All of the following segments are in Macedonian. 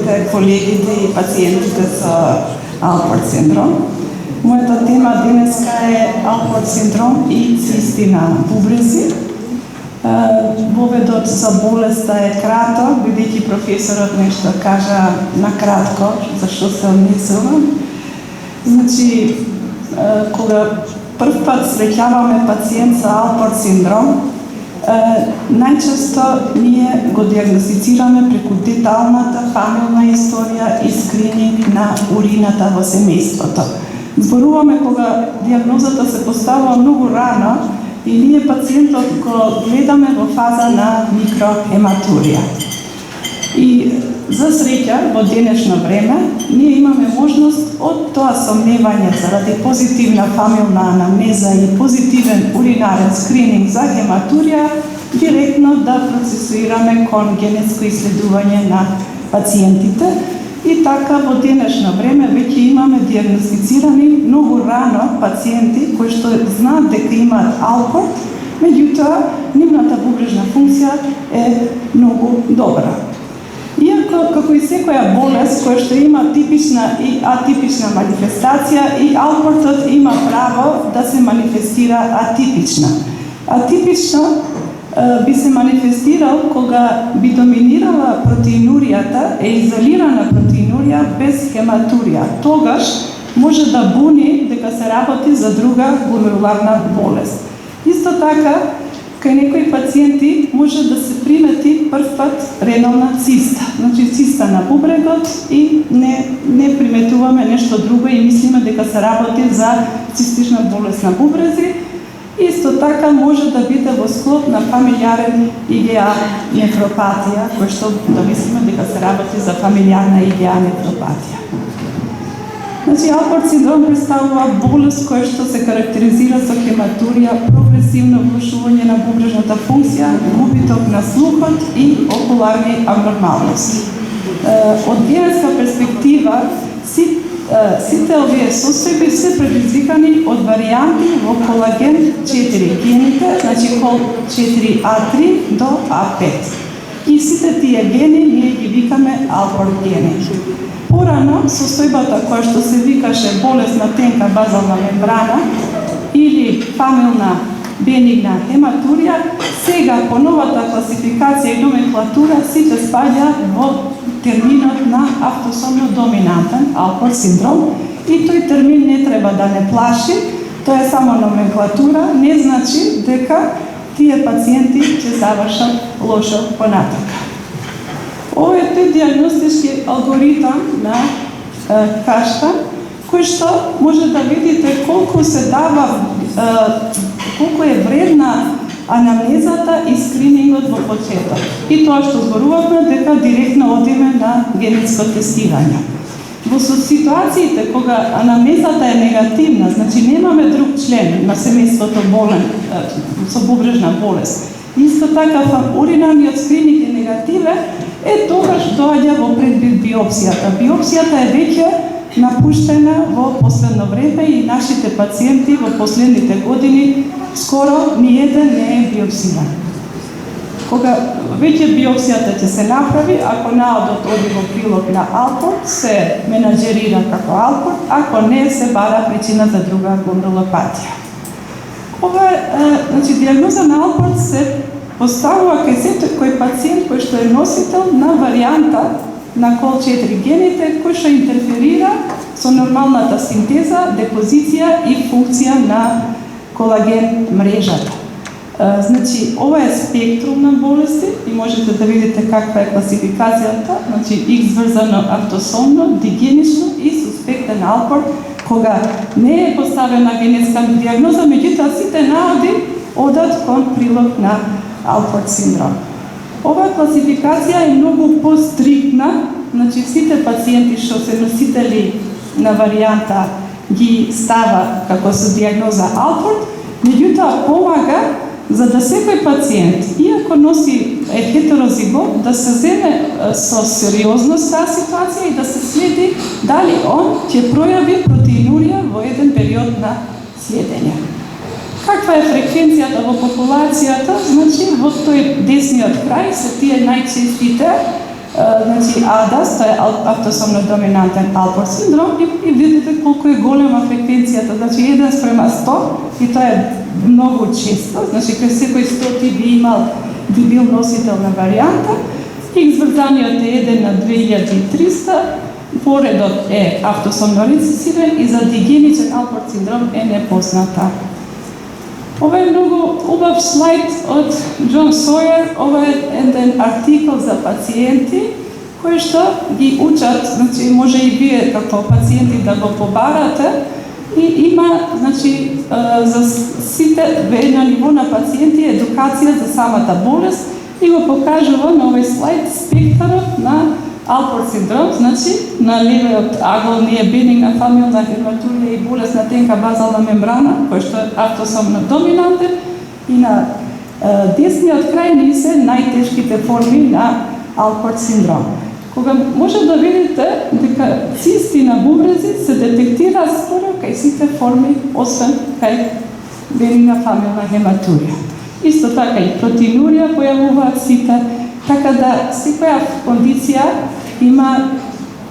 пријателите, колегите и пациентите со Алпорт синдром. Мојата тема денеска е Алпорт синдром и цисти на бубрези. Воведот за болеста е краток, бидејќи професорот нешто кажа накратко, зашто се однесува. Значи, кога прв пат среќаваме пациент со Алпорт синдром, најчесто ние го диагностицираме преку деталната фамилна историја и скрининг на урината во семејството. Зборуваме кога диагнозата се поставува многу рано и ние пациентот го гледаме во фаза на микрохематурија. И за среќа, во денешно време, ние имаме можност од тоа сомневање заради позитивна фамилна анамнеза и позитивен уринарен скрининг за хематурија, директно да процесуираме кон генетско исследување на пациентите. И така, во денешно време, веќе имаме диагностицирани многу рано пациенти кои што знаат дека имаат Алпорт, меѓутоа, нивната бубрежна функција е многу добра. Иако, како и секоја болест која што има типична и атипична манифестација, и Алпортот има право да се манифестира атипично. Атипично би се манифестирал кога би доминирала протеинуријата, е изолирана протеинурија без хематурија. Тогаш може да буни дека се работи за друга гломеруларна болест. Исто така, кај некои пациенти може да се примети прв пат ренална циста, значи циста на бубрегот, и не приметуваме нешто друго и мислиме дека се работи за цистична болест на бубрези. Исто така може да биде во склоп на фамилиарен IgA нефропатија, кој што да мислиме дека се работи за фамилиарна IgA нефропатија. Значи, Алпорт синдром представува болест која што се карактеризира со хематурија, прогресивно влошување на бубрежната функција, губиток на слухот и окуларни абнормалности. Од генетска перспектива, сите овие состојби се предизвикани од варијанти во колаген 4 гените, значи кол 4А3 до А5. И сите тие гени ние ги викаме Алпорт гени. Порано, состојбата која што се викаше болест на тенка базална мембрана или фамилна бенигна хематурија, сега по новата класификација и номенклатура сите спаѓа во терминот на автосомно доминантен Алпорт синдром, и тој термин не треба да не плаши, тоа е само номенклатура, не значи дека тие пациенти ќе завршат лошо понатака. Ова е диагностички алгоритам на кашта, кој што може да видите колку се дава, колку е вредна анамнезата и скринингот во почеток. И тоа што зборувавме дека директно одиме на генетско тестирање. Во ситуациите кога анамнезата е негативна, значи немаме друг член на семејството болен со бубрежна болест, исто така уринарниот скрининг е негативен, тогаш доаѓа во предбир биопсијата. Биопсијата е веќе напуштена во последно време и нашите пациенти во последните години скоро ни еден не е биопсиран. Кога веќе биопсијата ќе се направи, ако наодот оди во прилог на Алпорт, се менаџерира како Алпорт, ако не, се бара причина за друга гломерулопатија. Ова значи, диагноза на Алпорт се поставува кај секој пациент кој што е носител на варијанта на кол 4 гените, кој што интерферира со нормалната синтеза, депозиција и функција на колаген мрежата. Значи, ова е спектрум на болести и можете да видите каква е класификацијата, значи X врзано автосомно, дигенично и суспектен Алпорт, кога не е поставена генетска диагноза, меѓутоа сите наоди одат кон прилог на Алпорт синдром. Оваа класификација е многу постриктна, значи сите пациенти што се носители на варијанта ги става како со диагноза Алпорт, меѓутоа помага за да секој пациент, иако носи хетерозигот, да се земе со сериозност таа ситуација и да се следи дали он ќе пројави протеинурија во еден период на следење. Каква е фреквенцијата во популацијата? Значи, во тој десниот крај се тие најчестите значи АДАС, тоа е автосомно доминантен Алпорт синдром и видите колку е голема фреквенцијата, значи 1:100 и тоа е многу често, значи кај секој 100 би бил носител на варијанта. Хигс врзаниот е 1/2300, поредот е автосомно рецесивен и за дигеничен Алпорт синдром е непозната. Ова е многу убав слайд од Џон Сојер, ова е еден артикл за пациенти кои што ги учат, значи може и вие како пациенти да го побарате и има, значи, за сите на ниво на пациенти едукација за самата болест и го покажува на овој слайд спектарот на Алпорт синдром, значи на левиот агол ни е бенигна фамилна хематурија и болест на тенка базална мембрана, кој што е автосомно доминантен, и на десниот крај ни се најтешките форми на Алпорт синдром. Кога може да видите дека цисти на бубрези се детектира скоро кај сите форми, освен кај бенигна фамилна хематурија. Исто така и протеинурија појавуваат сите, така да секоја кондиција има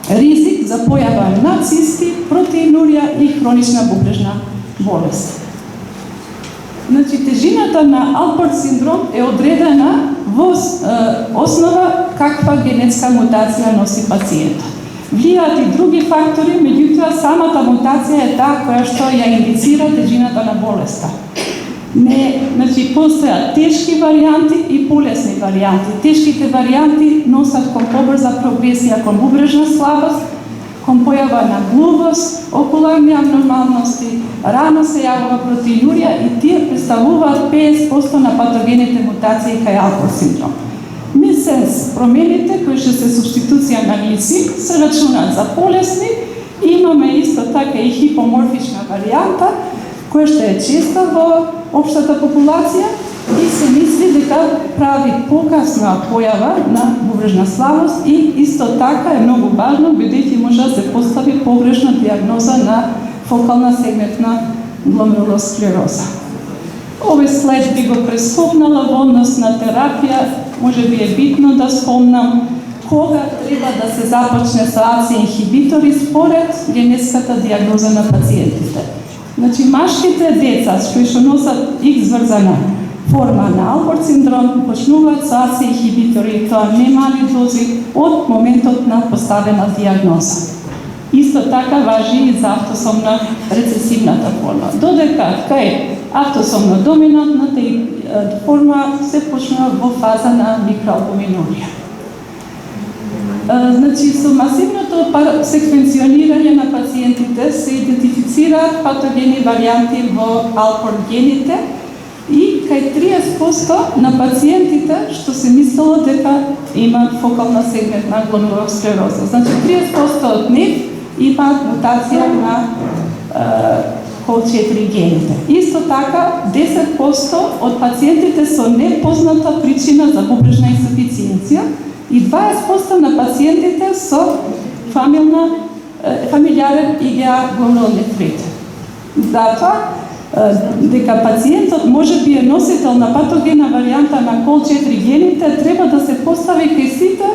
ризик за појава на цисти, протеинурија и хронична бубрежна болест. Значи, тежината на Алпорт синдром е одредена во основа каква генетска мутација носи пациентот. Влијаат и други фактори, меѓутоа самата мутација е таа која што ја индицира тежината на болеста. Значи, постојат тешки варијанти и полесни варијанти. Тешките варијанти носат кон побрза прогресија кон бубрежна слабост, кон појава на глувост, окуларни абнормалности, рано се јавува протеинурија и тие представуваат 50% на патогените мутации кај Алпорт синдром. Мисенс промените кои што се субституција на глицин се рачунаат за полесни. Имаме исто така и хипоморфична варијанта, која што е честа во општата популација и се мисли дека прави покасна појава на бубрежна слабост и исто така е многу важно бидејќи може да се постави погрешна дијагноза на фокална сегментна гломерулосклероза. Овој слайд би го прескокнала во однос на терапија, може би е битно да спомнам кога треба да се започне со АЦ инхибитори според генетската дијагноза на пациентите. Значи, машките деца кои што носат X врзана форма на Алпорт синдром почнуваат со АЦ инхибитори и тоа немали дози од моментот на поставена дијагноза. Исто така важи и за автосомна рецесивната форма. Додека кај автосомно доминантната форма се почнува во фаза на микроалбуминурија. Значи, со масивното секвенционирање на пациентите се идентифицираат патогени варијанти во Алпорт гените и кај 30% на пациентите што се мислело дека има фокална сегментна гломерулосклероза. Значи, 30% од нив има мутација на COL4 гените. Исто така, 10% од пациентите со непозната причина за бубрежна инсуфициенција и 20% на пациентите со фамилиарен IgA гломерулонефрит. Затоа, дека пациентот може би е носител на патогена варијанта на COL4 гените, треба да се постави кај сите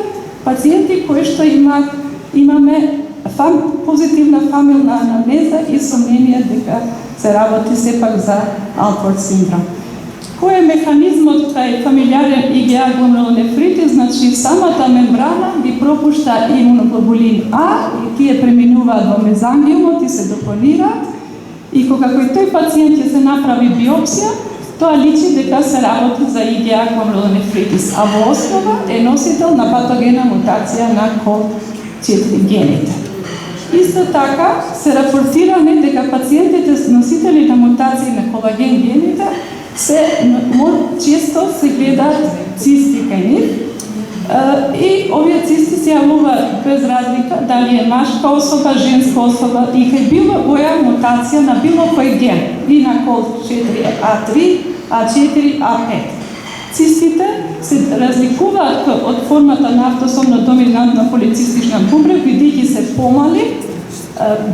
пациенти кои што имаме позитивна фамилна анамнеза и сомнение дека се работи сепак за Алпорт синдром. Кој е механизмот кај фамилиарен IgA гломерулонефрит? Значи, самата мембрана ги пропушта имуноглобулин А и тие преминуваат во мезангиумот и се допонираат. И кога кој тој пациент ќе се направи биопсија, тоа личи дека се работи за IgA гломерулонефритис, а во основа е носител на патогена мутација на COL4 гените. Исто така се рапортирани дека пациентите носители на мутации на колаген гените често се гледаат цисти кај нив и овие цисти се јавуваат без разлика дали е машка особа, женска особа и кај било која мутација на било кој ген и на COL4A3, A4, A5. Цистите се разликуваат од формата на автосомно доминантна полицистична бубрег, бидејќи се помали,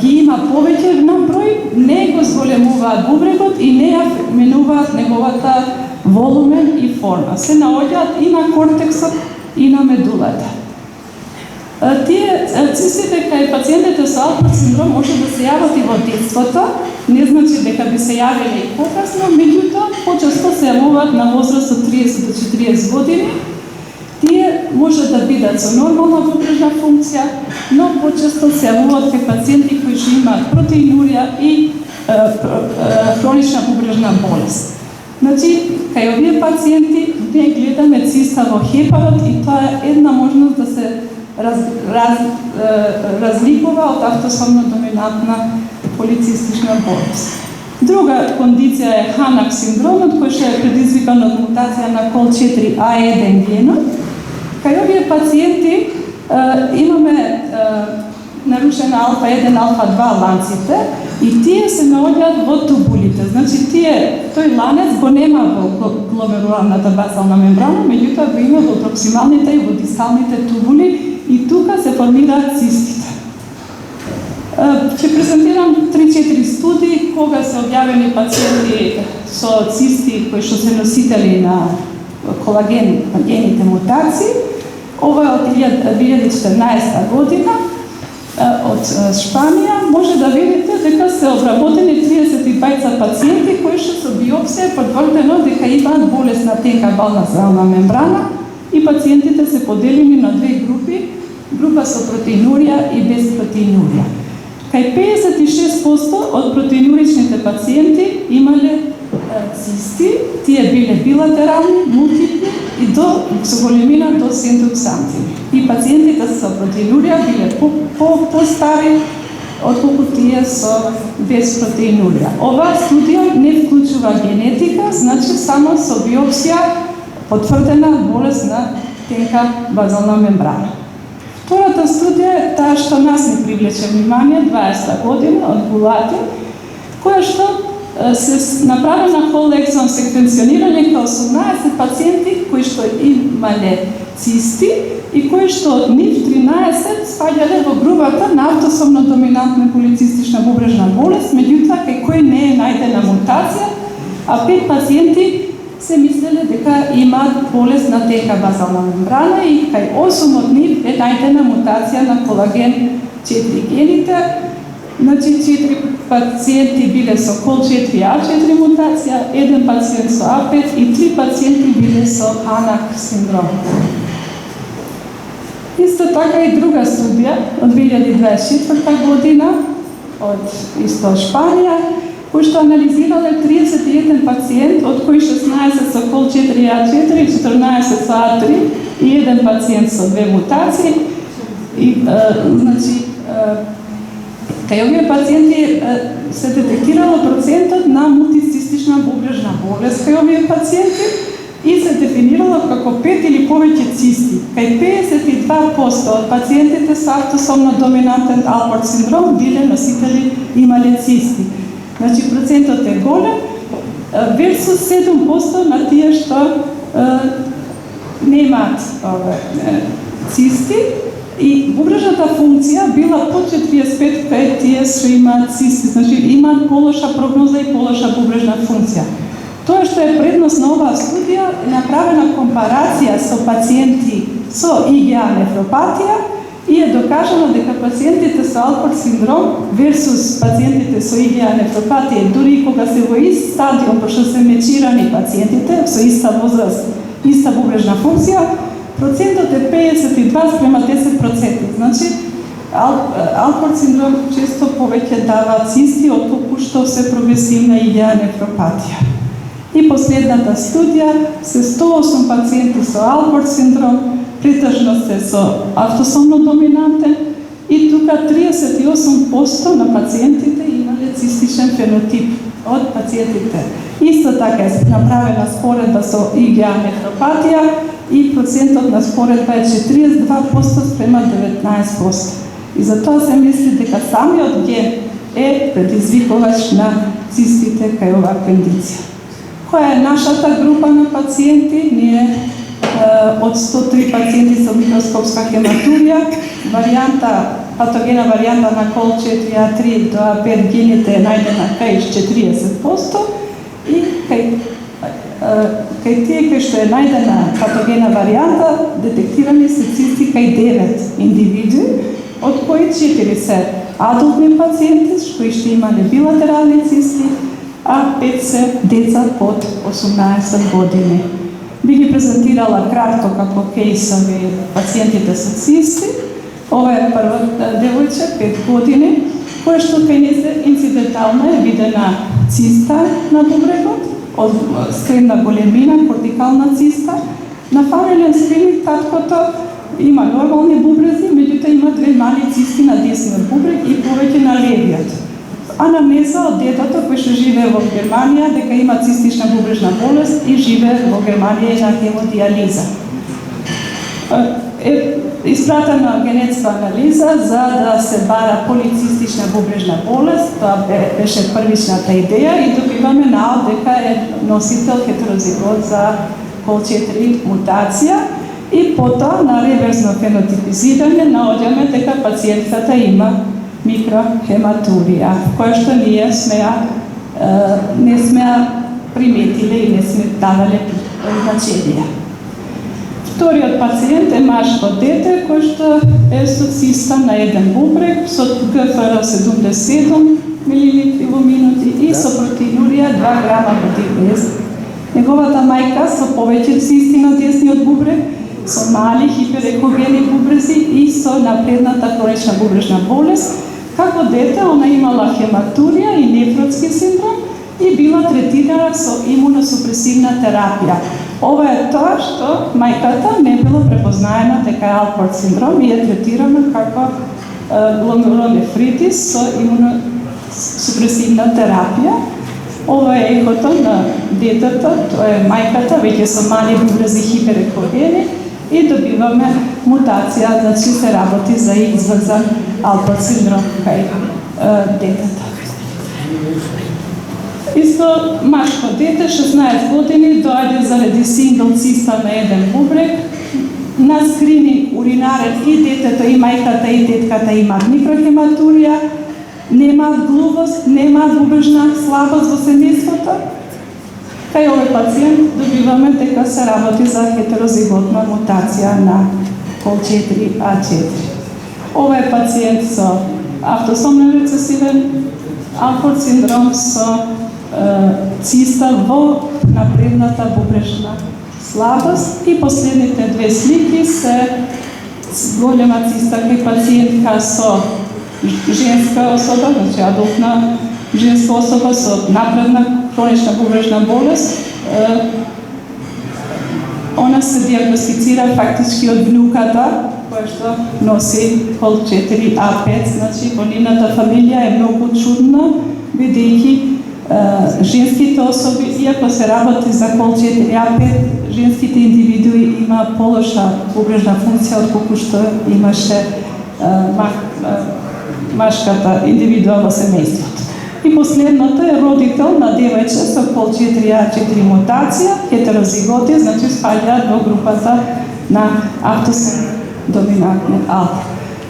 ги има повеќе на број, не го зголемуваат бубрегот и не ја менуваат неговата волумен и форма. Се наоѓаат и на кортексот и на медулата. Тие цистите кај пациентите со Алпорт синдром може да се јават и во детството, не значи дека би се јавиле и покасно, меѓутоа почесто се јавуваат на возраст од 30 до 40 години. Тие може да бидат со нормална бубрежна функција, но почесто се јавуваат кај пациенти кои што имаат протеинурија и хронична бубрежна болест. Значи, кај овие пациенти ние гледаме циста во хепарот и тоа е една можност да се разликува од автосомно доминантна полицистична болест. Друга кондиција е Ханак синдромот, кој што е предизвикан од мутација на COL4A1 генот. Кај овие пациенти имаме нарушена алфа-1, алфа-2 ланците и тие се наоѓаат во тубулите. Значи, тој ланец го нема во гломеруларната базална мембрана, меѓутоа го има во проксималните и во дисталните тубули и тука се формираат цистите. Ќе презентирам 3-4 студии кога се објавени пациенти со цисти кои што се носители на колагените мутации. Ова е од 2014 година од Шпанија. Може да видите дека се обработени 32 пациенти кои што со биопсија потврдено дека имаат болест на тенка базална мембрана и пациентите се поделени на две групи, група со протеинурија и без протеинурија. Кај 56% од протеинуричните пациенти имале цисти, тие биле билатерални, мултипли и со големина до 70 сантими. И пациентите со протеинурија биле по-стари отколку тие со без протеинурија. Оваа студија не вклучува генетика, значи само со биопсија потврдена болест на тенка базална мембрана. Втората студија е таа што нас не привлече внимание, 20 година од Гулати, која што се направена whole exome секвенционирање кај 18 пациенти кои што имале цисти и кои што од нив 13 спаѓале во групата на автосомно доминантна полицистична бубрежна болест, меѓутоа кај кој не е најдена мутација, а 5 пациенти се мислеле дека имаат болест на тенка базална мембрана и кај 8 од нив е најдена мутација на колаген 4 гените. Значи 4 пациенти биле со COL4A4 мутација, 1 пациент со A5 и 3 пациенти биле со Ханак синдром. Исто така и друга студија од 2024 година од исто Шпанија, кој што анализирале 31 пациент, од кои 16 со COL4A4, 14 со A3 и 1 пациент со 2 мутации. И, значи, кај овие пациенти се детектирало процентот на мултицистична бубрежна болест кај овие пациенти и се дефинирало како 5 или повеќе цисти. Кај 52% од пациентите со автосомно доминантен Алпорт синдром биле носители имале цисти. Значи процентот е голем versus 7% на тие што немаат цисти и бубрежната функција била под 45 кај тие што имаат цисти, значи имаат полоша прогноза и полоша бубрежна функција. Тоа што е предност на оваа студија е направена компарација со пациенти со IgA нефропатија и е докажано дека пациентите со Алпорт синдром versus пациентите со IgA нефропатија, дури кога се во ист стадиум, пошто се мечирани пациентите со иста возраст, иста бубрежна функција, процентот е 52 спрема 10%. Значи, Алпорт синдром често повеќе дава цисти отколку што се прогресивна IgA нефропатија. И последната студија се 108 пациенти со Алпорт синдром, претежно се со автосомно доминантен и тука 38% на пациентите имале цистичен фенотип од пациентите. Исто така е направена споредба со IgA нефропатија и процентот на споредба е 42% спрема 19%. И затоа се мисли дека самиот ген е предизвикувач на цистите кај оваа кондиција. Која е нашата група на пациенти? Ние од 103 пациенти со микроскопска хематурија, патогена варијанта на COL4A3 до A5 гените е најдена кај 40% и кај кај тие кај што е најдена патогена варијанта, детектирани се цисти кај 9 индивидуи, од кои 4 се адултни пациенти, кои што имале билатерални цисти, а 5 се деца под 18 години. Би ги презентирала кратко како кейсови пациентите со цисти. Ова е првата девојче, 5 години, која што кај незе инцидентално е видена циста на бубрегот, од средна големина, кортикална циста. На фамилиен скрининг таткото има нормални бубрези, меѓутоа има 2 мали цисти на десниот бубрег и повеќе на левиот. Анамнеза од детето кој што живее во Германија дека има цистична бубрежна болест и живее во Германија и на хемодиализа. Испратена генетска анализа за да се бара полицистична бубрежна болест, тоа беше првичната идеја и добиваме наод дека е носител хетерозигот за COL4 мутација и потоа на реверзно фенотипизирање наоѓаме дека пациентката има микрохематурија, која што ние не смеа приметиле и не сме давале значение. Вториот пациент е машко дете кој што е со циста на еден бубрег со ГФР 77 мл во минути и со протеинурија 2 грама во днес. Неговата мајка со повеќе цисти на десниот бубрег, со мали хиперекогени бубрези и со напредната хронична бубрежна болест. Како дете, она имала хематурија и нефротски синдром и била третирана со имуносупресивна терапија. Ова е тоа што мајката не била препознаена дека е Алпорт синдром и е третирана како гломерулонефритис со имуносупресивна терапија. Ова е ехото на детето, тоа е мајката, веќе со мали бубрези хиперекогени и добиваме мутација, значи се работи за изврзан Алпорт синдром кај детето. Исто машко дете, 16 години, доаѓа заради сингл циста на еден бубрег. На скрининг уринарен и детето, и мајката, и тетката имаат микрохематурија, немаат глувост, немаат бубрежна слабост во семејството. Кај овој пациент добиваме дека се работи за хетерозиготна мутација на COL4A4. Ова е пациент со автосомнен рецесивен Алпорт синдром со циста во напредната бубрежна слабост и последните 2 слики се голема циста кај пациентка со женска особа, значи адултна женска особа со напредна хронична бубрежна болест. Она се диагностицира фактички од внуката, која што носи COL4A5, значи во нивната фамилија е многу чудно, бидејќи женските особи, иако се работи за COL4A5, женските индивидуи има полоша бубрежна функција отколку што имаше машката индивидуа во семејството. И последното е родител на девојче со COL4A4 мутација, хетерозиготи, значи спаѓаат во групата на автосомнен доминантен алфа.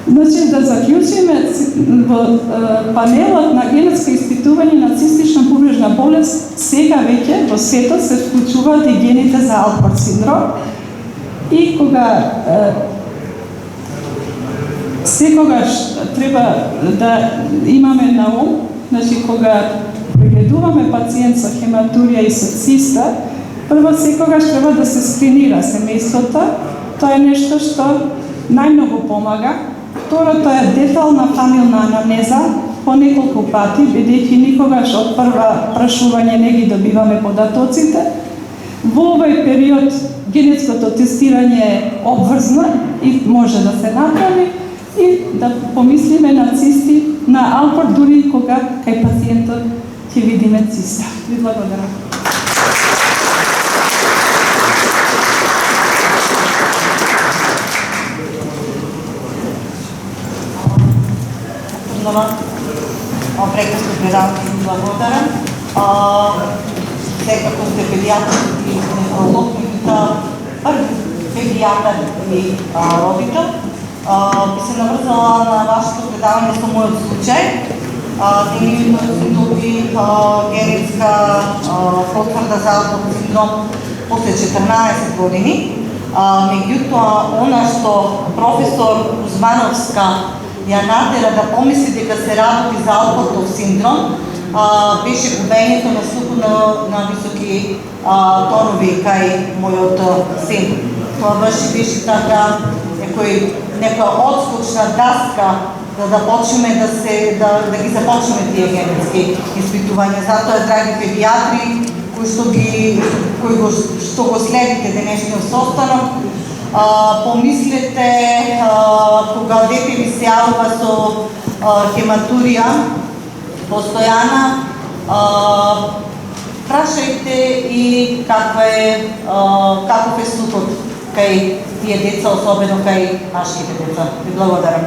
Значи, да заклучиме, во панелот на генетско испитување на цистична бубрежна болест, сега веќе во светот се вклучуваат и гените за Алпорт синдром и кога секогаш треба да имаме на ум, значи кога прегледуваме пациент со хематурија и со циста, прво секогаш треба да се скринира семејството, тоа е нешто што најмногу помага. Второто е детална фамилна анамнеза по неколку пати, бидејќи никогаш од прва прашување не ги добиваме податоците. Во овој период генетското тестирање е обврзно и може да се направи и да помислиме на цисти на Алпорт дури кога кај пациентот ќе видиме циста. Ви благодарам. Прекрасно предавате ви благодарам. Секако сте педијатар и невролог, први педијатар и родител. Би се наврзала на вашето предавање со мојот случај. Денивно се доби генетска потврда за Алпорт синдром после 14 години. Меѓутоа, она што професор Кузмановска ја натера да помисли дека се работи за Алпортов синдром, беше губењето на слухот на високи тонови кај мојот син. Тоа беше така некоја одскочна даска да почнеме да ги започнеме тие генетски испитувања. Затоа, драги педиатри, кои го следите денешниот состанок, помислете кога дете ви се јавува со хематурија постојана, прашајте и каков е слухот кај тие деца, особено кај машките деца. Ви благодарам.